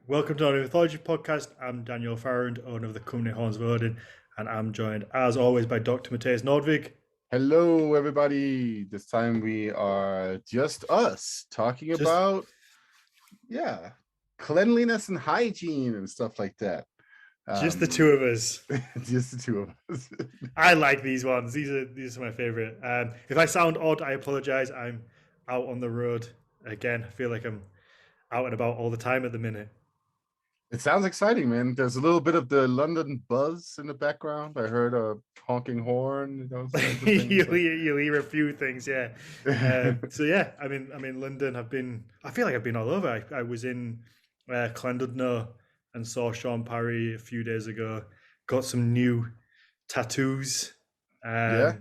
Welcome to our Mythology podcast. I'm Daniel Farrand, owner of the company Horns of Odin, and I'm joined, as always, by Dr. Mathias Nordvig. Hello, everybody. This time we are just us talking Just, about, yeah, cleanliness and hygiene and stuff like that. just the two of us. Just the two of us. I like these ones. These are my favorite. If I sound odd, I apologize. I'm out on the road again. I feel like I'm out and about all the time at the minute. It sounds exciting, man. There's a little bit of the London buzz in the background. I heard a honking horn, some of the things. You'll hear a few things, yeah. So yeah, I'm in London. I feel like I've been all over. I was in Llandudno and saw Sean Parry a few days ago. Got some new tattoos. Yeah.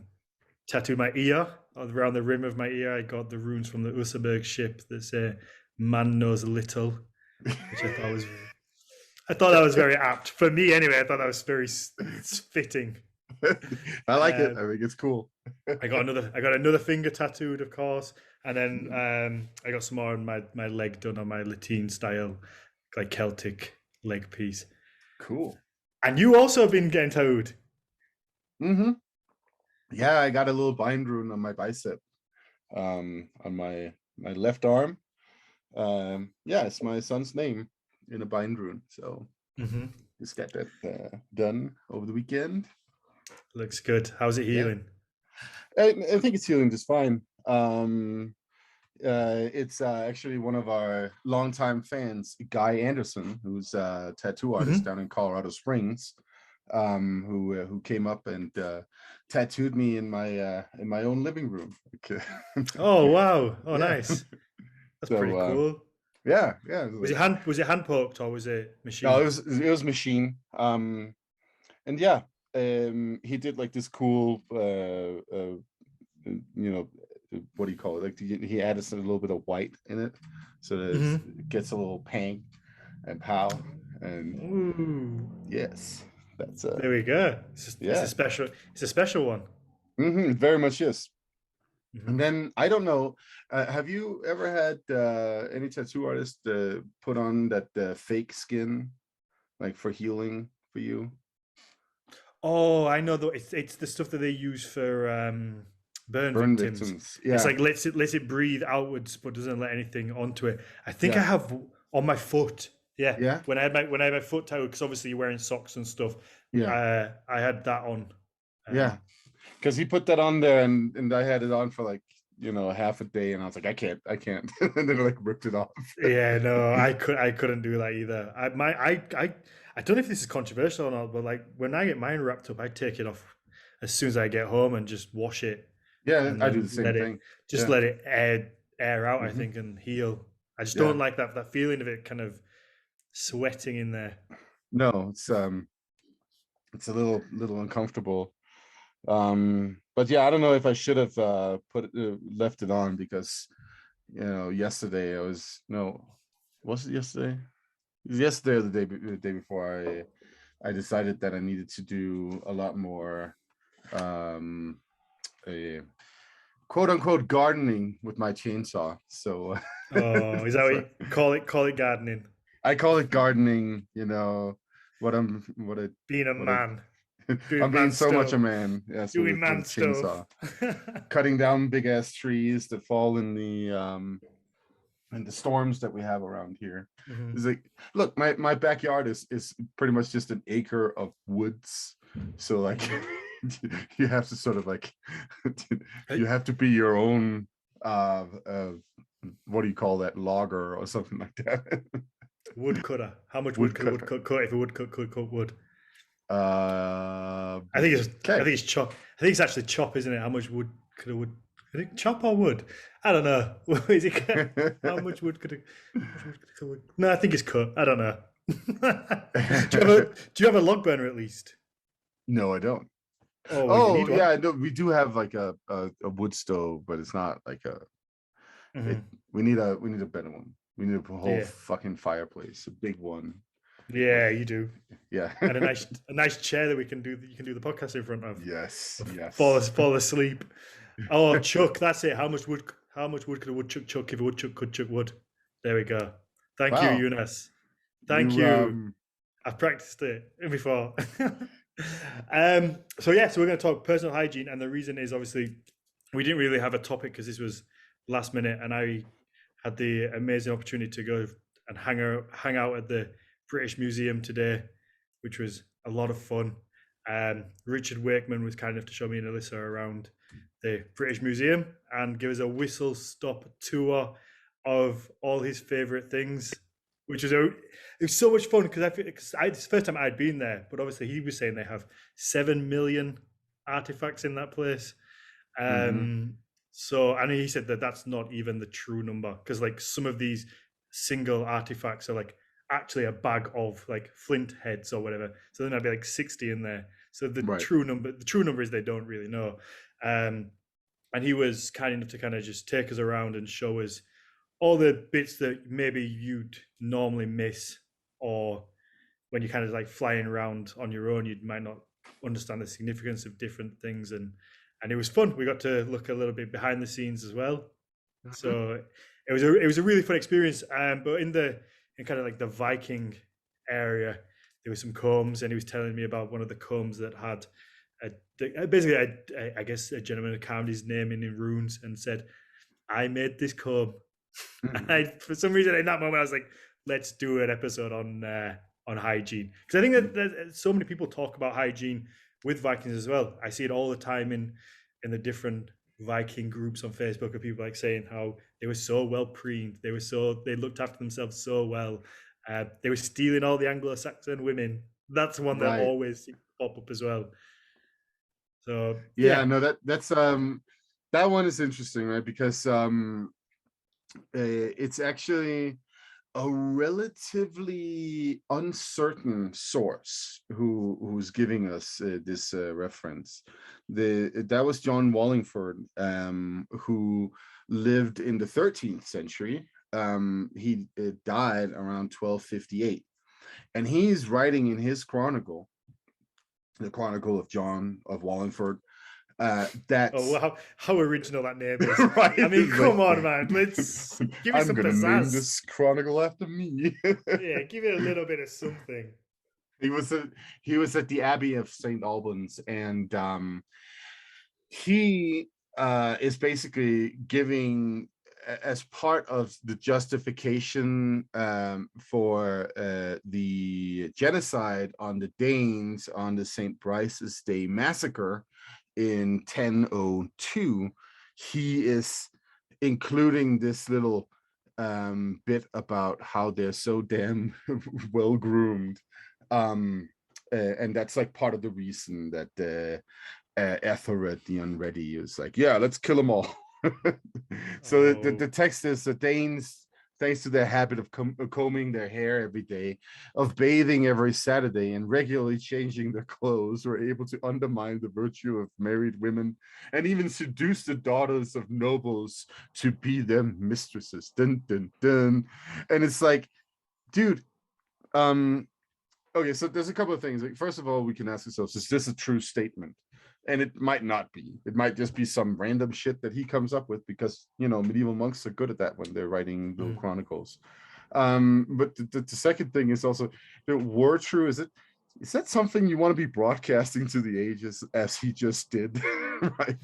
Tattooed my ear around the rim of my ear. I got the runes from the Usaberg ship that say "Man knows little," which I thought that was very apt for me. Anyway, I thought that was very fitting. I like it. I think it's cool. I got another finger tattooed, of course, and then I got some more on my leg done on my Latin style, like Celtic leg piece. Cool. And you also have been getting tattooed. Mm-hmm. Yeah, I got a little bind rune on my bicep, on my left arm. Yeah, it's my son's name in a bind rune. So just got that done over the weekend. Looks good. How's it healing? I think it's healing just fine. It's actually one of our longtime fans, Guy Anderson, who's a tattoo artist down in Colorado Springs, who came up and tattooed me in my own living room. Oh wow! Oh nice. That's pretty cool. Yeah. Was it hand poked or was it machine? No, it was machine. And yeah, he did like this cool what do you call it? Like he added a little bit of white in it, so that it gets a little pang and pow. And yes, that's there we go. It's a special one. Very much is. And then I don't know, have you ever had any tattoo artist put on that fake skin, like for healing for you? Oh, I know though. It's the stuff that they use for burn victims. Yeah. It's like lets it breathe outwards, but doesn't let anything onto it. I think I have on my foot. Yeah. When I had my foot tattooed, because obviously you're wearing socks and stuff. Yeah. I had that on. Yeah, because he put that on there, and I had it on for like half a day, and I was like, I can't, and then I like ripped it off. Yeah, no, I couldn't do that either. I don't know if this is controversial or not, but like when I get mine wrapped up, I take it off as soon as I get home and just wash it. Yeah, I do the same thing. Let it air out, I think, and heal. I just don't like that feeling of it kind of sweating in there. No, it's a little uncomfortable. But yeah, I don't know if I should have left it on, because yesterday was it yesterday? It was yesterday or the day before I decided that I needed to do a lot more a quote unquote gardening with my chainsaw. So is that what you call it gardening? I call it gardening, being a man. I'm being so much a man. Yes, doing man stuff. Cutting down big ass trees that fall in the storms that we have around here. It's like, look, my backyard is pretty much just an acre of woods. So like you have to sort of like you have to be your own what do you call that, logger or something like that. Woodcutter. How much wood could a woodcut cut if a woodcut could cut wood? I think it's chop. I think it's actually chop, isn't it? How much wood could a wood? I think chop or wood? I don't know. Is it how much wood could a wood? No, I think it's cut. I don't know. Do you have a log burner at least? No, I don't. Oh yeah, no, we do have like a wood stove, but it's not like a. We need a better one. We need a whole fucking fireplace, a big one. Yeah, you do. Yeah, and a nice chair that you can do the podcast in front of. Yes. Fall asleep. Oh, chuck. That's it. How much wood could a woodchuck chuck if a woodchuck could chuck wood? There we go. Thank you, Eunice. Thank You you. I've practiced it before. So we're going to talk personal hygiene, and the reason is obviously we didn't really have a topic because this was last minute, and I had the amazing opportunity to go and hang out at the British Museum today, which was a lot of fun. Richard Wakeman was kind enough to show me and Alyssa around the British Museum and give us a whistle stop tour of all his favorite things, which was it was so much fun because it's the first time I'd been there, but obviously he was saying they have 7 million artifacts in that place. mm-hmm. So, and he said that that's not even the true number because like some of these single artifacts are like actually a bag of like flint heads or whatever. So then I'd be like 60 in there. So Right. the true number is they don't really know. And he was kind enough to kind of just take us around and show us all the bits that maybe you'd normally miss, or when you're kind of like flying around on your own, you might not understand the significance of different things. And it was fun. We got to look a little bit behind the scenes as well. Mm-hmm. So it was a really fun experience. But in kind of like the Viking area, there were some combs, and he was telling me about one of the combs that had I guess a gentleman had carved his name in runes and said, "I made this comb." And for some reason, in that moment, I was like, "Let's do an episode on hygiene," because I think that so many people talk about hygiene with Vikings as well. I see it all the time in the different Viking groups on Facebook of people like saying how they were so well preened, they looked after themselves so well. They were stealing all the Anglo-Saxon women. That's one that Right. always seems to pop up as well. So Yeah, no, that's that one is interesting, right? Because it's actually a relatively uncertain source who's giving us this reference. That was John Wallingford, who lived in the 13th century. He died around 1258, and he's writing in his chronicle, the Chronicle of John of Wallingford, that oh, well, how original that name is. right, I mean, like, come on, man. Let's give it I'm some gonna name pizzazz. this chronicle after me. Yeah, give it a little bit of something. he was at the Abbey of St. Albans, and he is basically giving, as part of the justification for the genocide on the Danes on the St. Brice's Day massacre in 1002, he is including this little bit about how they're so damn well groomed. And that's like part of the reason that Ethelred the Unready is like, yeah, let's kill them all. So the Oh, text is the Danes, thanks to their habit of combing their hair every day, of bathing every Saturday, and regularly changing their clothes, were able to undermine the virtue of married women and even seduce the daughters of nobles to be their mistresses. Dun, dun, dun. And it's like, dude, okay, so there's a couple of things. Like, first of all, we can ask ourselves, is this a true statement? And it might not be. It might just be some random shit that he comes up with because, medieval monks are good at that when they're writing little chronicles. But the second thing is also, war true, is that something you want to be broadcasting to the ages as he just did? Right?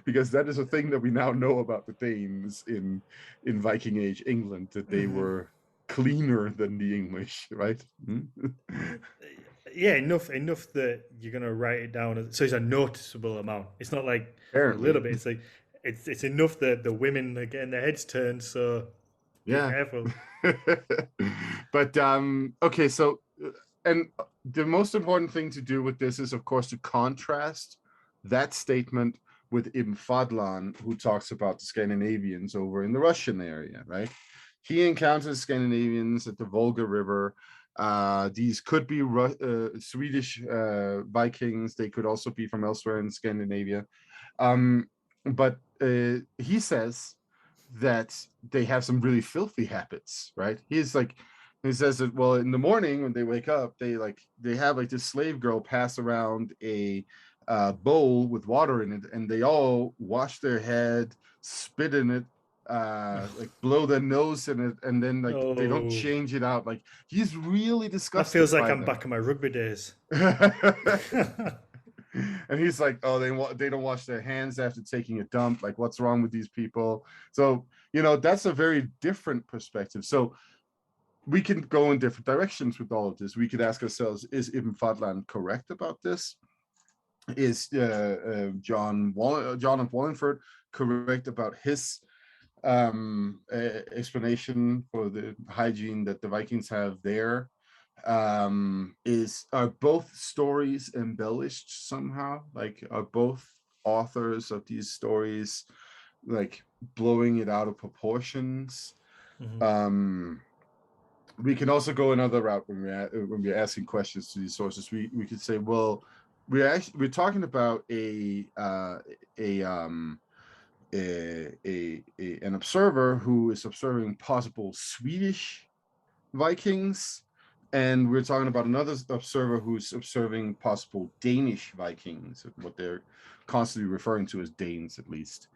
Because that is a thing that we now know about the Danes in Viking Age England, that they were cleaner than the English, right? yeah, enough that you're gonna write it down. So it's a noticeable amount. It's not like a little Apparently. bit. It's like it's enough that the women are getting their heads turned. So be Yeah. careful. But okay, so and the most important thing to do with this is, of course, to contrast that statement with Ibn Fadlan, who talks about the Scandinavians over in the Russian area, right? He encounters Scandinavians at the Volga River. These could be Swedish Vikings. They could also be from elsewhere in Scandinavia. But he says that they have some really filthy habits, right? He says that, well, in the morning when they wake up, they have like this slave girl pass around a bowl with water in it, and they all wash their head, spit in it, like blow their nose in it, and then like they don't Oh, change it out. Like he's really that disgusted feels like by I'm them. back in my rugby days. And he's like, oh, they don't wash their hands after taking a dump. Like, what's wrong with these people? So, that's a very different perspective. So we can go in different directions with all of this. We could ask ourselves, is Ibn Fadlan correct about this? Is John of Wallingford correct about his explanation for the hygiene that the Vikings have there? Are both stories embellished somehow? Like, are both authors of these stories like blowing it out of proportions? Mhm. We can also go another route when we're asking questions to these sources. We could say, well, we're talking about an observer who is observing possible Swedish Vikings, and we're talking about another observer who's observing possible Danish Vikings, what they're constantly referring to as Danes, at least.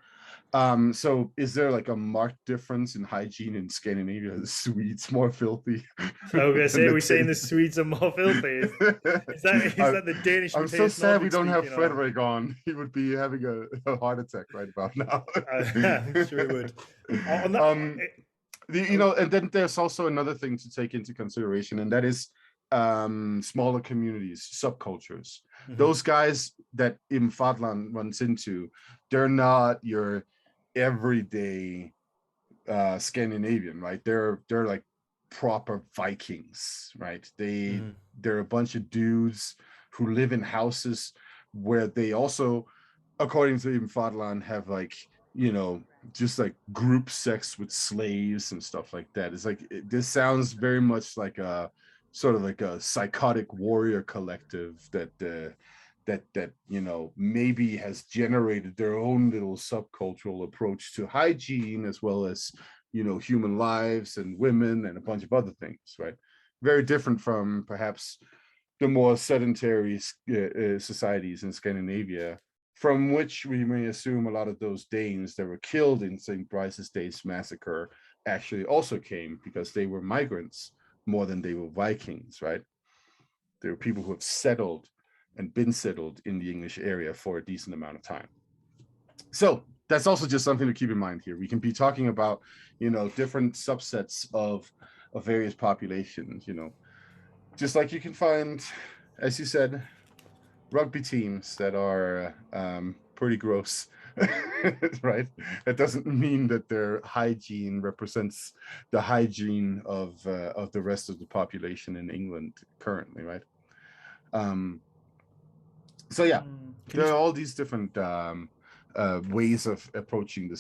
So is there like a marked difference in hygiene in Scandinavia? Are the Swedes more filthy So I was gonna than say, are the we saying the Danes? Swedes are more filthy? Is I'm, that the Danish I'm so Matthias sad we Nordvik don't have speaking, or Frederick on. He would be having a heart attack right about now. I'm sure it would. On that, um, and then there's also another thing to take into consideration, and that is smaller communities, subcultures. mhm. Those guys that Ibn Fadlan runs into, they're not your everyday Scandinavian, right? They're like proper Vikings, right? They're a bunch of dudes who live in houses where they also, according to Ibn Fadlan, have like, just like group sex with slaves and stuff like that. It's like this sounds very much like a sort of like a psychotic warrior collective that maybe has generated their own little subcultural approach to hygiene, as well as human lives and women and a bunch of other things, right? Very different from perhaps the more sedentary societies in Scandinavia, from which we may assume a lot of those Danes that were killed in St. Brice's Days massacre actually also came because they were migrants more than they were Vikings, right? They were people who have settled and been settled in the English area for a decent amount of time. So that's also just something to keep in mind here. We can be talking about, different subsets of various populations, just like you can find, as you said, rugby teams that are pretty gross, right? That doesn't mean that their hygiene represents the hygiene of the rest of the population in England currently, right? So yeah, Can there you? are all these different ways of approaching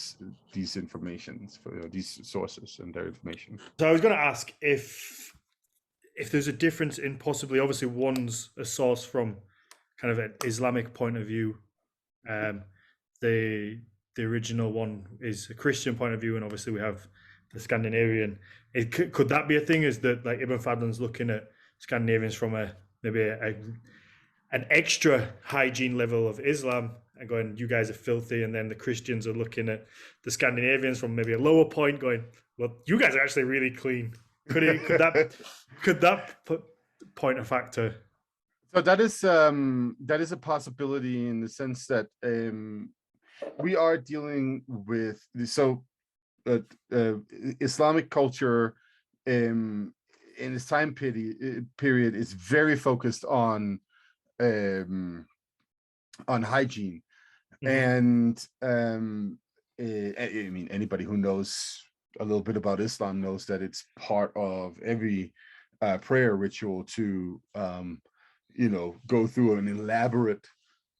these informations, these sources and their information. So I was going to ask if there's a difference in possibly, obviously, one's a source from kind of an Islamic point of view. Um, the the original one is a Christian point of view, and obviously we have the Scandinavian. Could that be a thing? Is that like Ibn Fadlan's looking at Scandinavians from maybe an extra hygiene level of Islam and going, you guys are filthy, and then the Christians are looking at the Scandinavians from maybe a lower point, going, well, you guys are actually really clean. Could that point a factor? So that is a possibility in the sense that we are dealing with uh, uh, Islamic culture in this time period is very focused um, on hygiene, Mm-hmm. and I mean, anybody who knows a little bit about Islam knows that it's part of every prayer ritual to go through an elaborate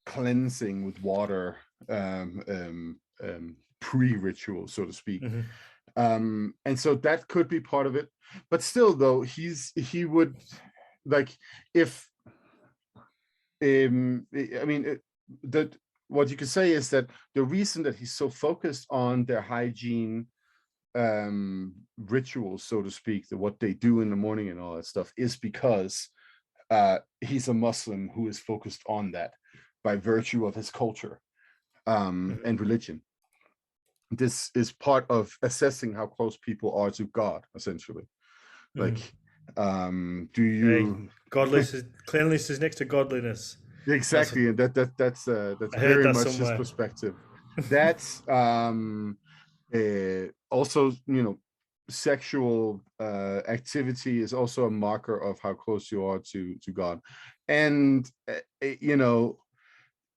cleansing with water, pre-ritual, so to speak. Mm-hmm. And so that could be part of it, but still, though, he would like if I mean that what you could say is that the reason that he's so focused on their hygiene rituals, so to speak, the what they do in the morning and all that stuff, is because he's a Muslim who is focused on that by virtue of his culture Mm-hmm. and religion. this is part of assessing how close people are to God, essentially. Like, do Hey, you cleanliness is next to godliness. That's exactly? And that's I heard very that much his somewhere. perspective. That's also, sexual activity is also a marker of how close you are to God, and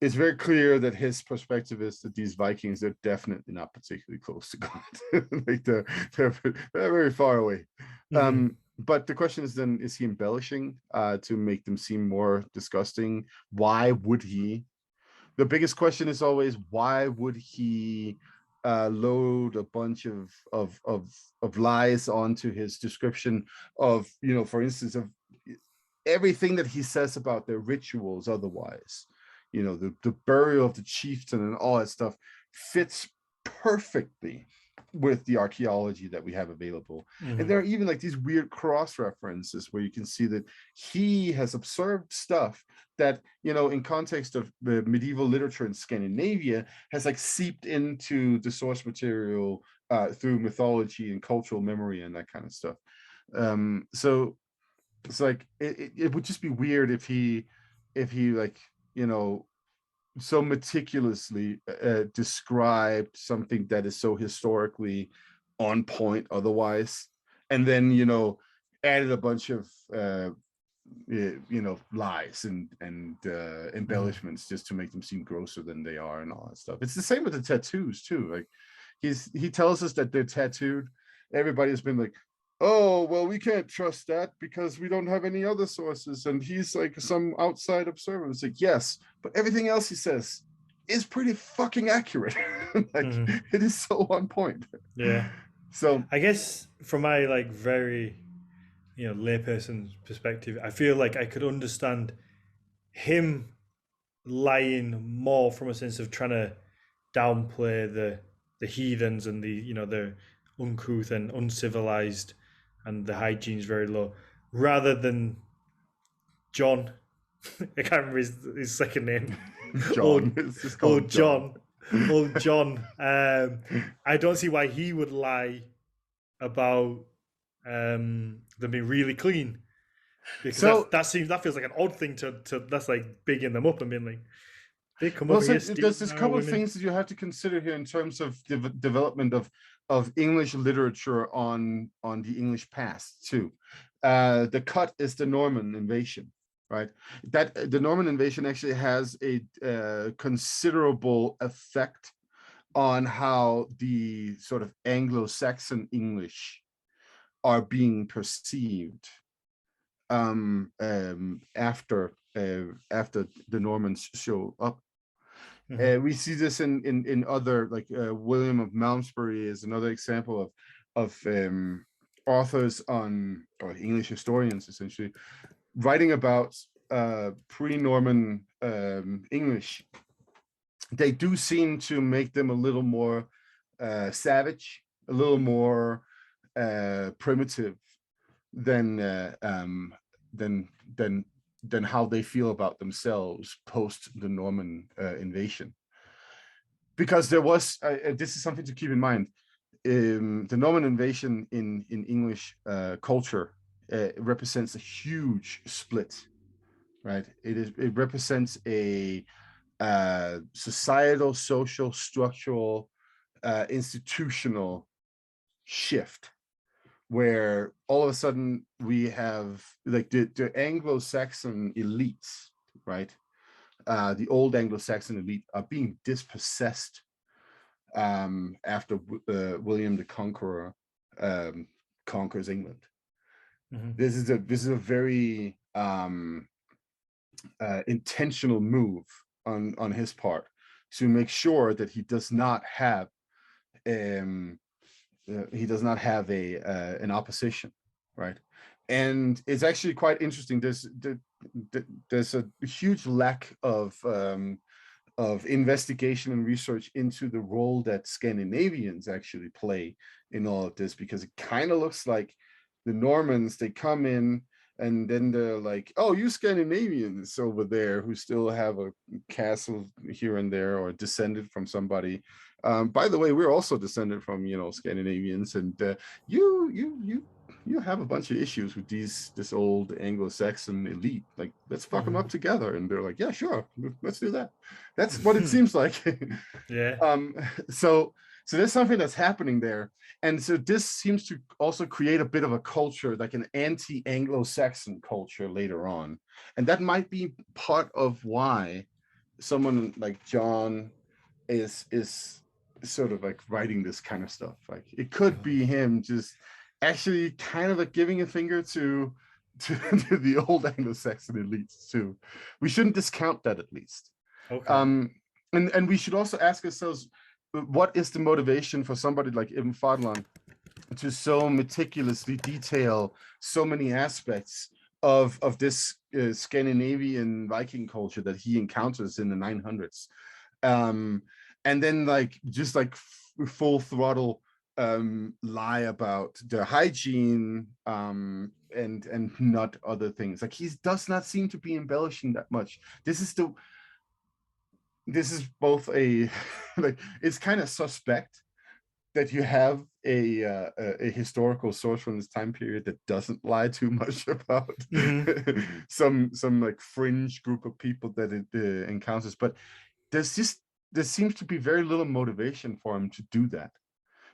it's very clear that his perspective is that these Vikings are definitely not particularly close to God. Like they're very far away. Mhm. But the question is then, is he embellishing to make them seem more disgusting? Why would he? The biggest question is always, why would he load a bunch of lies onto his description of, for instance, of everything that he says about their rituals otherwise, the burial of the chieftain and all that stuff fits perfectly with the archaeology that we have available. And there are even like these weird cross references where you can see that he has observed stuff that, in context of the medieval literature in Scandinavia, has like seeped into the source material through mythology and cultural memory and that kind of stuff. So it's like it would just be weird if he like, so meticulously described something that is so historically on point otherwise, and then added a bunch of lies and embellishments just to make them seem grosser than they are and all that stuff. It's the same with the tattoos too. Like he tells us that they're tattooed. Everybody's been like, oh, well, we can't trust that because we don't have any other sources, and he's like some outside observer. It's like, yes, but everything else he says is pretty fucking accurate. Like, it is so on point. Yeah. So I guess from my like very layperson perspective, I feel like I could understand him lying more from a sense of trying to downplay the heathens and the uncouth and uncivilized, and the hygiene's very low, rather than John. I can't remember his second name. John, old it's just old called John. John. Old John. I don't see why he would lie about them being really clean, because So that feels like an odd thing to that's like bigging them up and being like, they come well, over so here there's stealing this our couple of women. things that you have to consider here in terms of the development of English literature on the English past too. The cut is the Norman invasion, right? That the Norman invasion actually has a considerable effect on how the sort of Anglo-Saxon English are being perceived after the Normans show up. We see this in other, like William of Malmesbury is another example of authors or English historians essentially writing about pre-Norman English. They do seem to make them a little more savage, a little more primitive than than than than how they feel about themselves post the Norman invasion. Because there was, this is something to keep in mind, the Norman invasion in English culture represents a huge split, right? It represents a societal, social, structural, institutional shift where all of a sudden we have like the Anglo-Saxon elites, right? The old Anglo-Saxon elite are being dispossessed after William the Conqueror conquers England. This is a very intentional move on his part to make sure that he does not have an opposition, right? And it's actually quite interesting. There's a huge lack of investigation and research into the role that Scandinavians actually play in all of this, because it kind of looks like the Normans, they come in and then they're like, oh, you Scandinavians over there who still have a castle here and there or descended from somebody, By the way, we're also descended from Scandinavians, and you have a bunch of issues with this old Anglo-Saxon elite. Like, let's fuck them up together, and they're like, yeah, sure, let's do that. That's what it seems like. Yeah. So there's something that's happening there, and so this seems to also create a bit of a culture, like an anti-Anglo-Saxon culture later on, and that might be part of why someone like John is sort of like writing this kind of stuff. Like, it could be him just actually kind of like giving a finger to the old Anglo-Saxon elites too. We shouldn't discount that, at least. Okay. And we should also ask ourselves, what is the motivation for somebody like Ibn Fadlan to so meticulously detail so many aspects of this Scandinavian Viking culture that he encounters in the 900s, and then like just like full throttle lie about the hygiene and not other things. Like, he does not seem to be embellishing that much. This is both a like, it's kind of suspect that you have a historical source from this time period that doesn't lie too much about some like fringe group of people that it encounters, but there seems to be very little motivation for him to do that,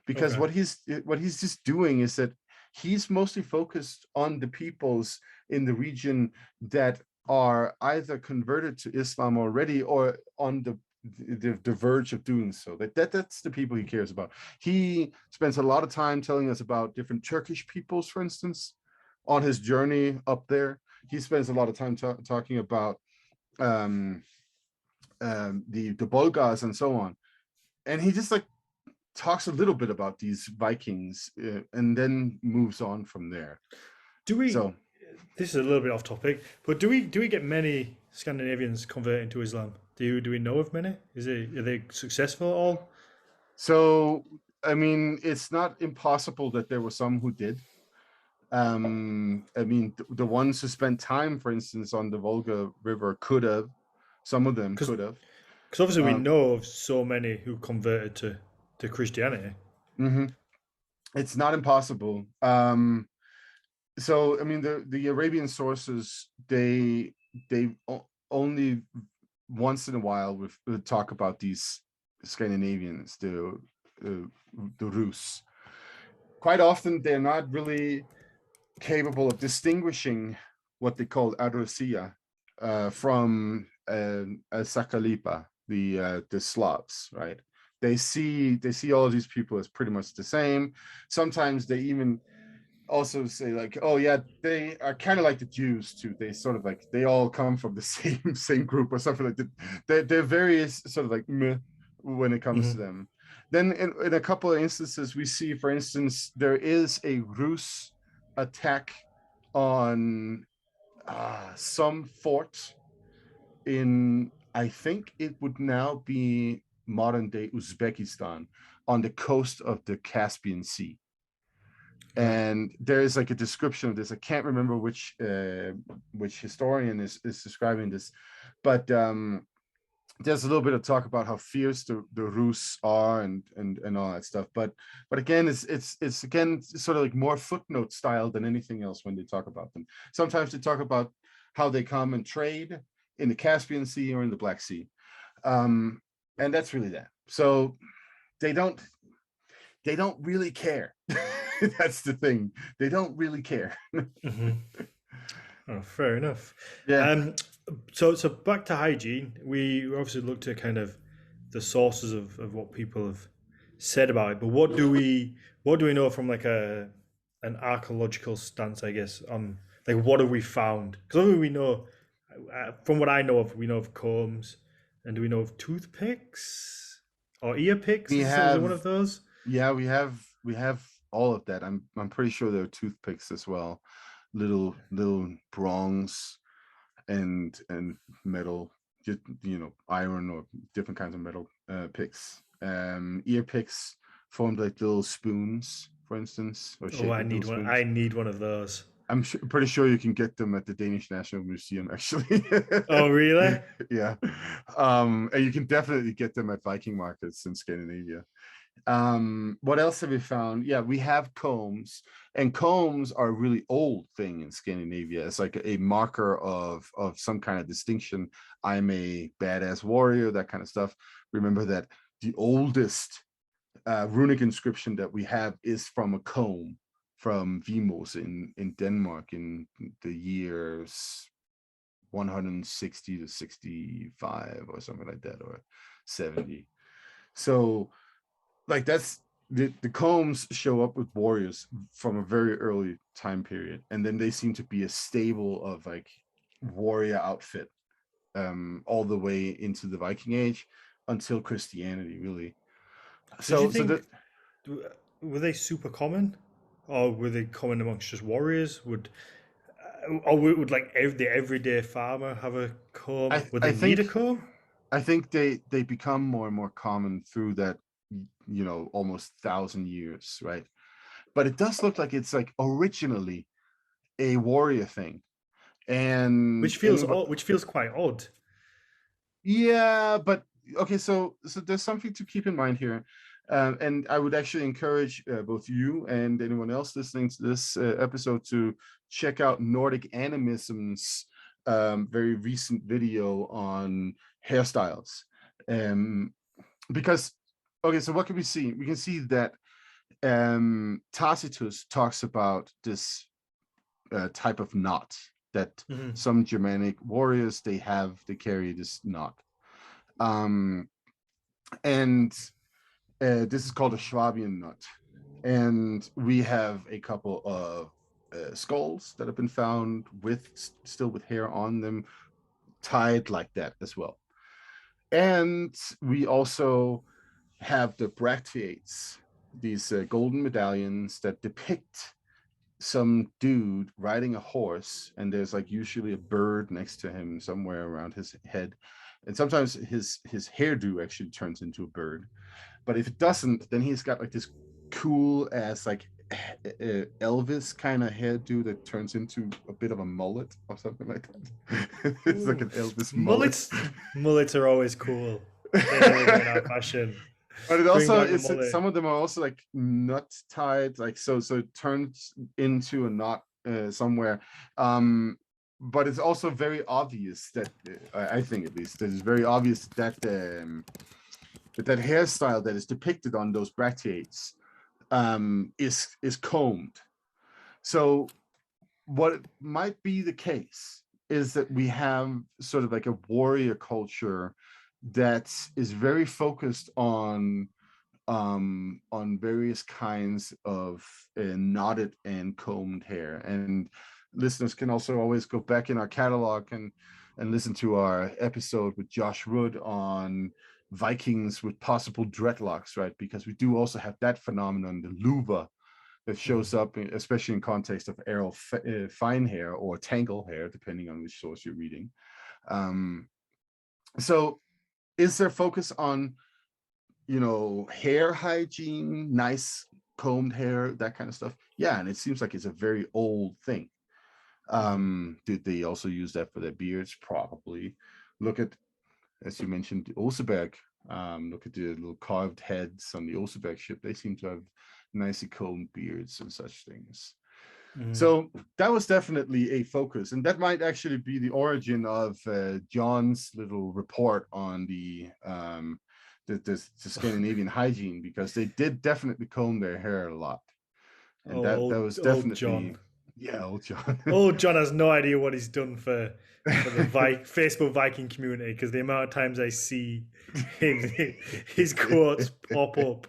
because Okay. what he's just doing is that he's mostly focused on the peoples in the region that are either converted to Islam already or on the verge of doing so. That's the people he cares about. He spends a lot of time telling us about different Turkish peoples, for instance, on his journey up there. He spends a lot of time talking about the Bulgars and so on, and he just like talks a little bit about these Vikings and then moves on from there. Do we? So This is a little bit off topic, but do we get many Scandinavians converting to Islam? Do we know of many? Are they successful at all? so I mean, it's not impossible that there were some who did. I mean, the ones who spent time, for instance, on the Volga River could have. Some of them Because could have. obviously we Um, know of so many who converted to Christianity. mhm. It's not impossible. So I mean, the Arabian sources, they only once in a while would talk about these Scandinavians, the Rus. Quite often, they're not really capable of distinguishing what they call Arusia from Sakalipa, the Slavs, right? They see all of these people as pretty much the same. Sometimes they even also say like, oh yeah, they are kind of like the Jews too. They sort of like, they all come from the same group or something like that. They're very sort of like meh when it comes to them. Then in a couple of instances, we see, for instance, there is a Rus attack on some fort in, I think it would now be modern day Uzbekistan, on the coast of the Caspian Sea. Right. And there is like a description of this. I can't remember which historian is describing this, but there's a little bit of talk about how fierce the Rus are and all that stuff. But again, it's again sort of like more footnote style than anything else when they talk about them. Sometimes they talk about how they come and trade in the Caspian Sea or in the Black Sea, and that's really that. So they don't really care. That's the thing. They don't really care. Oh, fair enough. Yeah. So back to hygiene. We obviously looked at kind of the sources of what people have said about it, but what do we know from like an archaeological stance, I guess, on like what have we found? Because we know, from what I know of, we know of combs, and do we know of toothpicks or ear picks? We Is it one have of those? Yeah, we have all of that. I'm pretty sure there are toothpicks as well, little prongs and metal, just iron or different kinds of metal picks. Ear picks formed like little spoons, for instance, or Oh, shaped I like little need one. I spoons. need one of those. pretty sure you can get them at the Danish National Museum, actually. Oh, really? Yeah. And you can definitely get them at Viking markets in Scandinavia. What else have we found? Yeah, we have combs, and combs are a really old thing in Scandinavia. It's like a marker of some kind of distinction. I'm a badass warrior, that kind of stuff. Remember that the oldest runic inscription that we have is from a comb from Vimos in Denmark in the years 160 to 65 or something like that, or 70. So like that's the combs show up with warriors from a very early time period, and then they seem to be a stable of like warrior outfit all the way into the Viking Age until Christianity, really. Did you So that think were they super common, or were they common amongst just warriors? Or would like the everyday farmer have a comb? Would I they need a think comb? they become more and more common through that, almost 1,000 years, right? But it does look like it's like originally a warrior thing, and Which feels quite odd. yeah, but okay, so there's something to keep in mind here, and I would actually encourage both you and anyone else listening to this episode to check out Nordic Animism's very recent video on hairstyles, um, because okay, so what can we see? We can see that Tacitus talks about this type of knot that Mhm. some Germanic warriors they carry this knot, um, and this is called a Schwabian knot, and we have a couple of skulls that have been found with still with hair on them, tied like that as well, and we also have the bracteates, these golden medallions that depict some dude riding a horse, and there's like usually a bird next to him somewhere around his head, and sometimes his hairdo actually turns into a bird, but if it doesn't, then he's got like this cool ass like Elvis kind of hairdo that turns into a bit of a mullet or something like that. It's like Ooh. an Elvis mullet. Mullets are always cool. They never go out of fashion. But it Bring also back the is mullet. some of them are also like nut tied, like so it turns into a knot somewhere. But it's also very obvious that I think at least that it's very obvious that that hairstyle that is depicted on those bracteates is combed. So what might be the case is that we have sort of like a warrior culture that is very focused on various kinds of knotted and combed hair. And listeners can also always go back in our catalog and listen to our episode with Josh Wood on Vikings with possible dreadlocks, right? Because we do also have that phenomenon, the luva, that shows Mhm. up, especially in context of aerial fine hair or tangle hair, depending on which source you're reading. Um, so is there focus on hair hygiene, nice combed hair, that kind of stuff? Yeah, and it seems like it's a very old thing. Mhm. Did they also use that for their beards? Probably. Look at, as you mentioned, the Oseberg. Look at the little carved heads on the Oseberg ship. They seem to have nicely combed beards and such things. Mhm. So that was definitely a focus, and that might actually be the origin of John's little report on the Scandinavian hygiene, because they did definitely comb their hair a lot, and Oh, that was old John. definitely, yeah, old John. Old John has no idea what he's done for the Facebook Viking community, because the amount of times I see his quotes pop up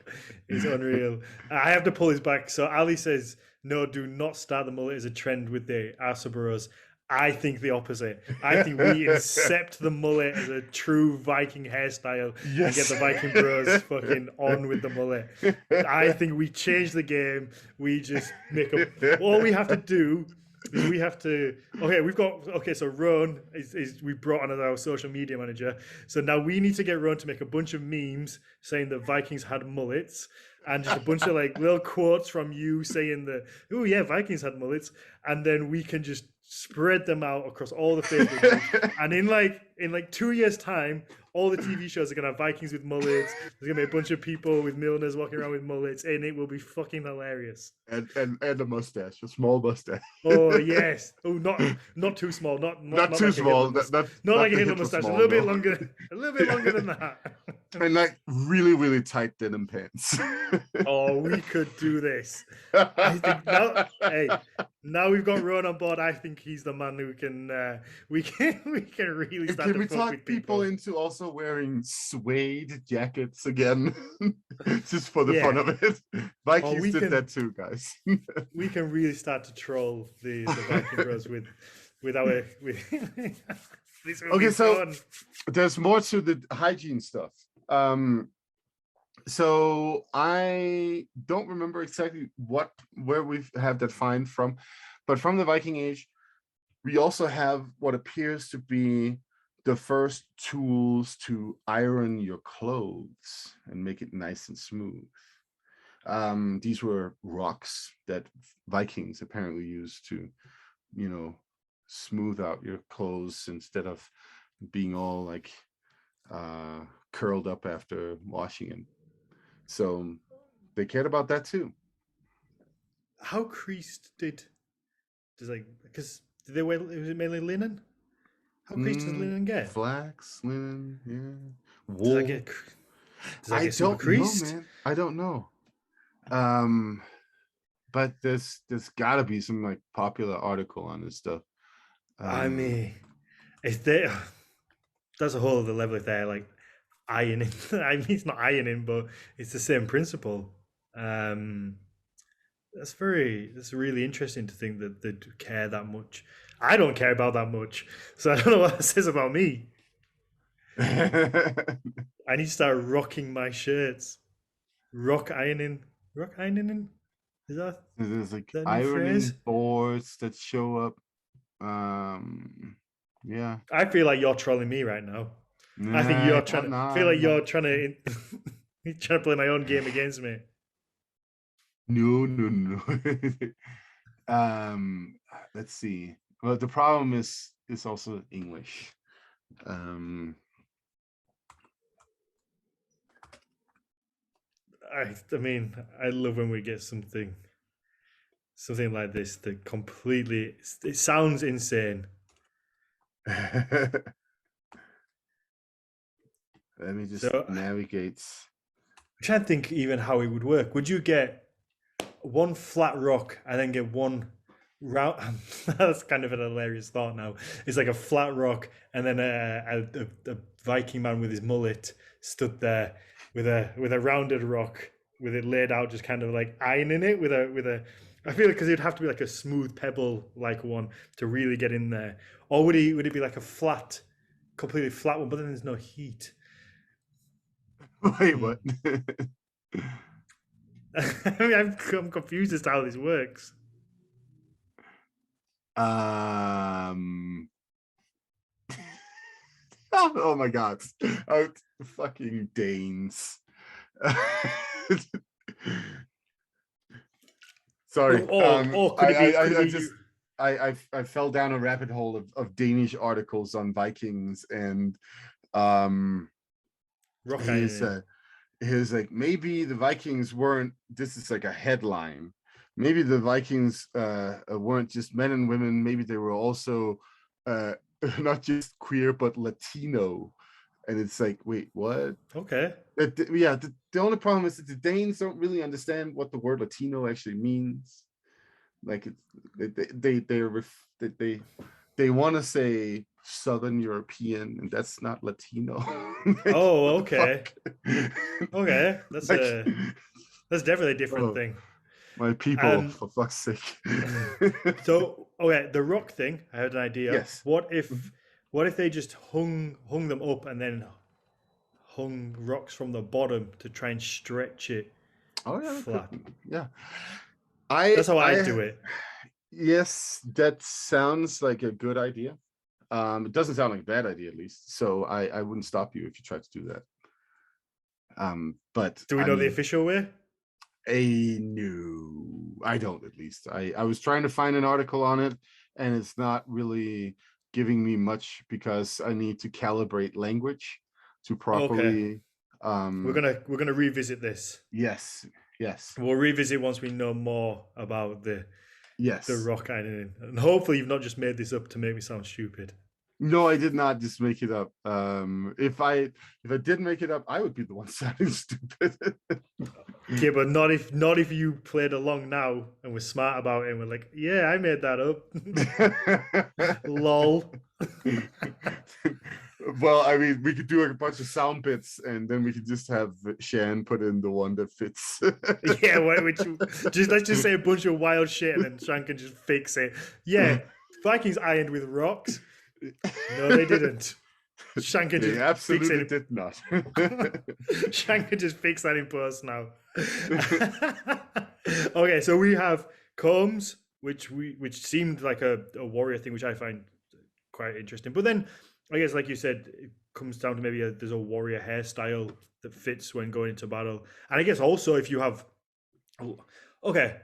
is unreal. I have to pull his back. So Ali says, "No, do not start the mullet as a trend with the Arsaboros." I think the opposite. I think we incept the mullet as a true Viking hairstyle and get Yes. the Viking bros fucking on with the mullet. I think we change the game. We just make up. All we have to do is we have to. Okay, we've got. Okay, so Roan is we brought on as our social media manager. So now we need to get Roan to make a bunch of memes saying that Vikings had mullets, and just a bunch of like little quotes from you saying that, oh yeah, Vikings had mullets, and then we can just spread them out across all the Facebook groups. And in like 2 years' time, all the TV shows are gonna have Vikings with mullets. There's gonna be a bunch of people with milliners walking around with mullets, and it will be fucking hilarious. and a mustache, a small mustache. Oh yes. Oh, not too small. Not Not too like a Hitler small. mustache. Not like a The Hitler Hitler mustache. A small, little bit no. longer. A little bit longer than that. And like really, really tight denim pants. Oh, we could do this. I think now. Hey, now we've got Ron on board. I think he's the man who can. We can really start Can to we fuck talk with people into also wearing suede jackets again, just for the fun of it? Vikings we did can- that too, guys. We can really start to troll the Viking Bros with our this will Okay, be so fun. there's more to the hygiene stuff. So I don't remember exactly where we have that find from, but from the Viking Age, we also have what appears to be the first tools to iron your clothes and make it nice and smooth. These were rocks that Vikings apparently used to, smooth out your clothes instead of being all like curled up after washing them. So they cared about that too. How creased does like because did they wear? Was it mainly linen? How creased does linen get? Flax, linen, yeah. Does Wool. that get super creased? Know, man. I don't know. But there's gotta be some like popular article on this stuff. I mean, if they that's a whole other level. If they're like ironing, I mean, it's not ironing, but it's the same principle. That's really interesting to think that they care that much. I don't care about that much, so I don't know what it says about me. I need to start rocking my shirts. Rock ironing. Is that There's like that new ironing phrase? boards that show up. Yeah. I feel like you're trolling me right now. I think Nah, you're trying to. nah, I feel like nah. you're trying to. You're trying to play my own game against me. No. Let's see. Well, the problem is also English. I mean, I love when we get something like this that completely. It sounds insane. Let me just navigate. I'm trying to think even how it would work. Would you get one flat rock and then get one round? That's kind of an hilarious thought now. It's like a flat rock and then a Viking man with his mullet stood there with a rounded rock with it laid out, just kind of like ironing it with a. I feel like because it'd have to be like a smooth pebble like one to really get in there, or would it be like a flat, completely flat one? But then there's no heat. Wait, what? I mean, I'm confused as to how this works. Oh my God! Oh, fucking Danes. Sorry. Could it be? I fell down a rabbit hole of Danish articles on Vikings, and here's like, maybe the Vikings weren't. This is like a headline. Maybe the Vikings weren't just men and women. Maybe they were also not just queer but Latino. And it's like, wait, what? Okay. The only problem is that the Danes don't really understand what the word Latino actually means. Like they want to say Southern European, and that's not Latino. Like, oh, okay. Okay, that's definitely a different thing. My people, for fuck's sake. So, okay, the rock thing, I had an idea. Yes. What if they just hung them up and then hung rocks from the bottom to try and stretch it flat? Yeah. That's how I do it. Yes, that sounds like a good idea. It doesn't sound like a bad idea, at least. So I wouldn't stop you if you tried to do that. But do we know the official way? No, I don't. At least I was trying to find an article on it, and it's not really giving me much because I need to calibrate language to Okay, properly. we're gonna revisit this. Yes, yes, We'll revisit once we know more about the yes. rock ironing, and hopefully you've not just made this up to make me sound stupid. No, I did not just make it up. If I did make it up, I would be the one sounding stupid. Yeah, but not if you played along now and were smart about it and were like, yeah, I made that up. Lol. Well, I mean, we could do a bunch of sound bits, and then we could just have Shan put in the one that fits. Yeah, let's just say a bunch of wild shit and then Shan can just fix it. Yeah, Vikings ironed with rocks. No, they didn't. Shan can They just absolutely fix it. did not. Shan can just fix that in post now. Okay, so we have combs, which seemed like a warrior thing, which I find quite interesting. But then, I guess, like you said, it comes down to maybe there's a warrior hairstyle that fits when going into battle, and I guess also if you have, okay,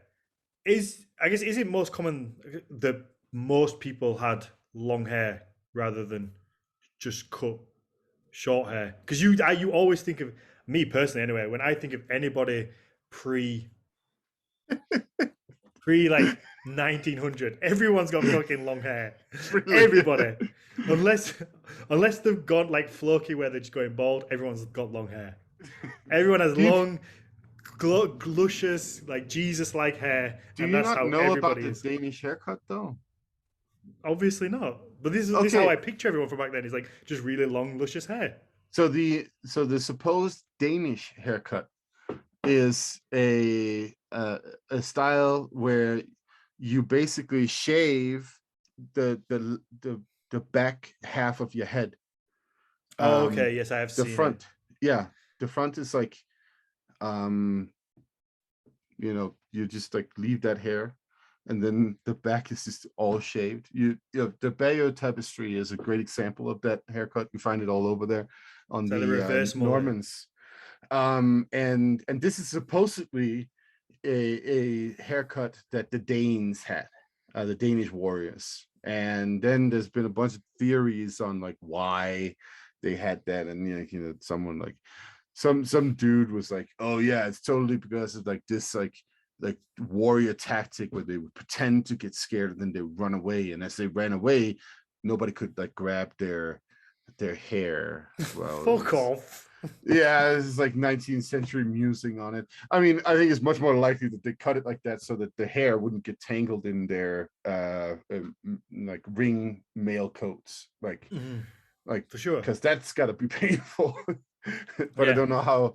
is it most common that most people had long hair rather than just cut short hair? Because you always think of me personally anyway. When I think of anybody pre like 1900, everyone's got fucking long hair. Really? Everybody, unless they've gone like Floki where they're just going bald. Everyone's got long hair. Everyone has Do you, long, luscious, like Jesus-like hair, do and you that's not how know about everybody the is. Danish haircut though? Obviously not. But this is how Okay, I picture everyone from back then. Is like just really long, luscious hair. so the supposed Danish haircut is a style where you basically shave the back half of your head. Oh, Um, okay. Yes, I have the seen it. front, yeah, the front is like, um, you just like leave that hair, and then the back is just all shaved. The Bayeux tapestry is a great example of that haircut. You find it all over there on It's like the the reverse mullet. Normans. And this is supposedly a haircut that the Danes had, the Danish warriors. And then there's been a bunch of theories on like why they had that, and someone like some dude was like, oh yeah, it's totally because of like this like warrior tactic where they would pretend to get scared and then they would run away, and as they ran away, nobody could like grab their hair. Well, Fuck off. yeah, it's like 19th century musing on it. I mean, I think it's much more likely that they cut it like that so that the hair wouldn't get tangled in their like ring mail coats, like For sure. because that's got to be painful. But I Yeah. don't know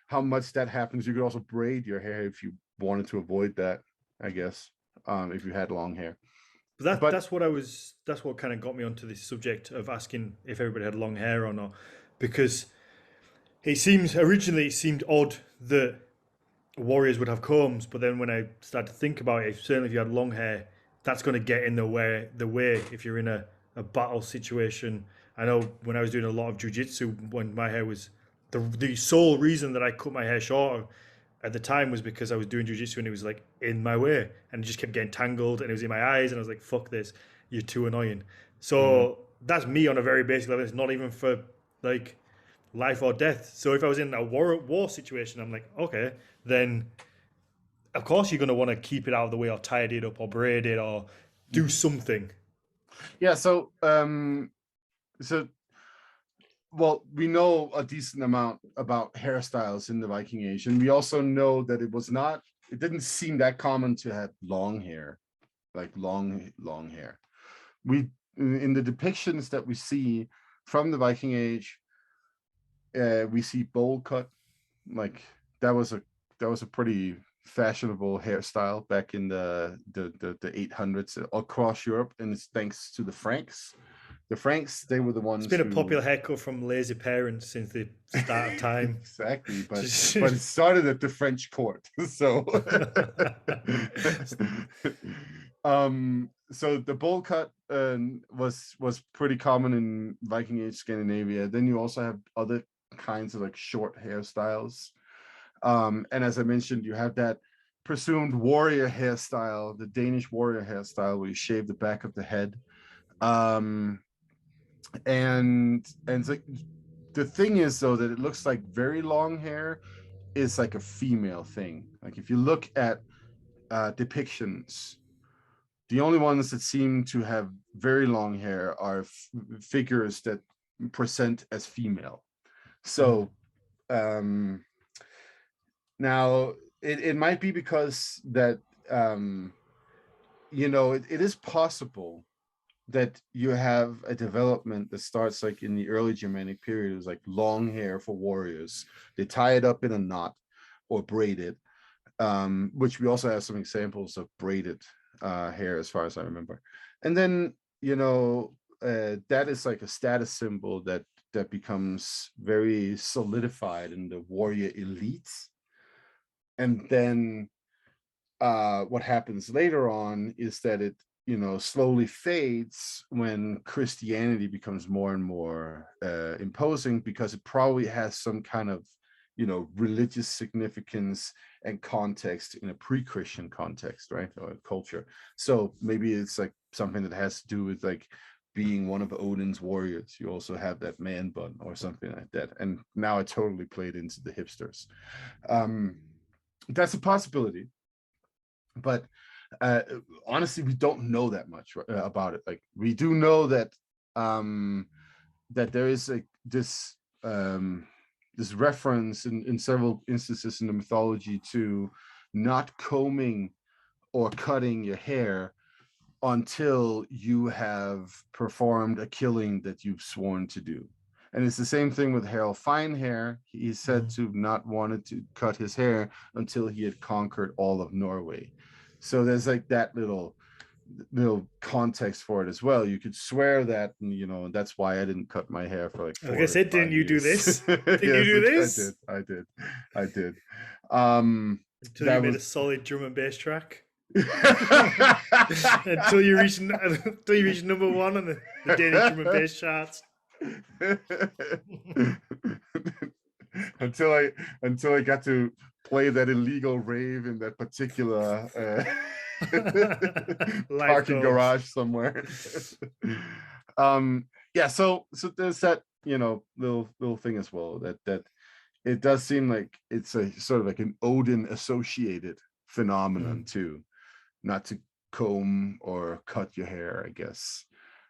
how much that happens. You could also braid your hair if you wanted to avoid that, I guess, if you had long hair. But But that's what kind of got me onto this subject of asking if everybody had long hair or not. Because originally it seemed odd that warriors would have combs, but then when I started to think about it, certainly if you had long hair, that's going to get in the way if you're in a battle situation. I know when I was doing a lot of jujitsu, when my hair was the sole reason that I cut my hair shorter at the time was because I was doing jujitsu and it was like in my way and it just kept getting tangled and it was in my eyes and I was like, fuck this, you're too annoying. So that's me on a very basic level. It's not even for like life or death. So if I was in a war situation, I'm like, okay, then of course you're going to want to keep it out of the way or tidy it up or braid it or do something. yeah, so well, we know a decent amount about hairstyles in the Viking Age, and we also know that it didn't seem that common to have long hair, like long hair. We in the depictions that we see from the Viking Age, we see bowl cut, like that was a pretty fashionable hairstyle back in the 800s across Europe, and it's thanks to the Franks. The Franks, they were the It's ones been a who popular haircut from lazy parents since the start of time. exactly, but Just- it started at the French court. So so the bowl cut was pretty common in Viking Age Scandinavia. Then you also have other kinds of like short hairstyles. And as I mentioned, you have that presumed warrior hairstyle, the Danish warrior hairstyle, where you shave the back of the head. And like, the thing is though that it looks like very long hair is like a female thing. Like if you look at depictions, the only ones that seem to have very long hair are figures that present as female. So now it might be because that it is possible that you have a development that starts like in the early Germanic period. It was like long hair for warriors. They tie it up in a knot or braid it, which we also have some examples of braided hair as far as I remember. And then, that is like a status symbol that becomes very solidified in the warrior elites. And then what happens later on is that it slowly fades when Christianity becomes more and more imposing, because it probably has some kind of religious significance and context in a pre-Christian context, right, or culture. So maybe it's like something that has to do with like being one of Odin's warriors. You also have that man bun or something like that. And now it totally played into the hipsters. That's a possibility, but honestly, we don't know that much about it. Like, we do know that that there is this reference in several instances in the mythology to not combing or cutting your hair until you have performed a killing that you've sworn to do. And it's the same thing with Harald Finehair. He said to not wanted to cut his hair until he had conquered all of Norway. So there's like that little context for it as well. You could swear that, and that's why I didn't cut my hair for like 4 Like I said, didn't you do this? Didn't you do this? I did. Until you made a solid drum and bass track. until you reach number one on the Danish drum and bass charts. until I got to play that illegal rave in that particular parking garage somewhere. Yeah, so there's that little thing as well, that it does seem like it's a sort of like an Odin associated phenomenon too, not to comb or cut your hair, I guess.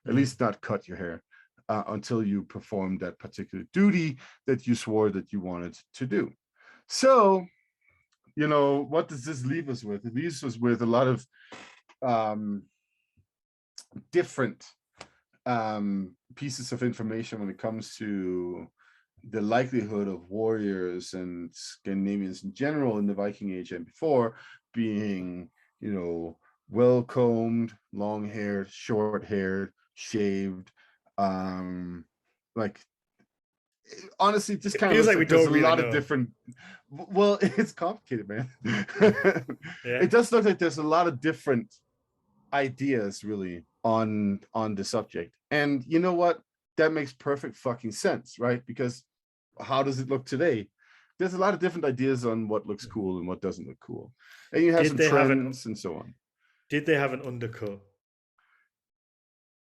At least not cut your hair until you perform that particular duty that you swore that you wanted to do. So, what does this leave us with? It leaves us with a lot of different pieces of information when it comes to the likelihood of warriors and Scandinavians in general in the Viking Age and before being, well combed, long haired, short haired, shaved. Like, honestly, just kind of feels like there's a lot of different. Well, it's complicated, man. Yeah. It does look like there's a lot of different ideas really on the subject, and you know what? That makes perfect fucking sense, right? Because how does it look today? There's a lot of different ideas on what looks cool and what doesn't look cool, and you have some trends and so on. Did they have an undercut?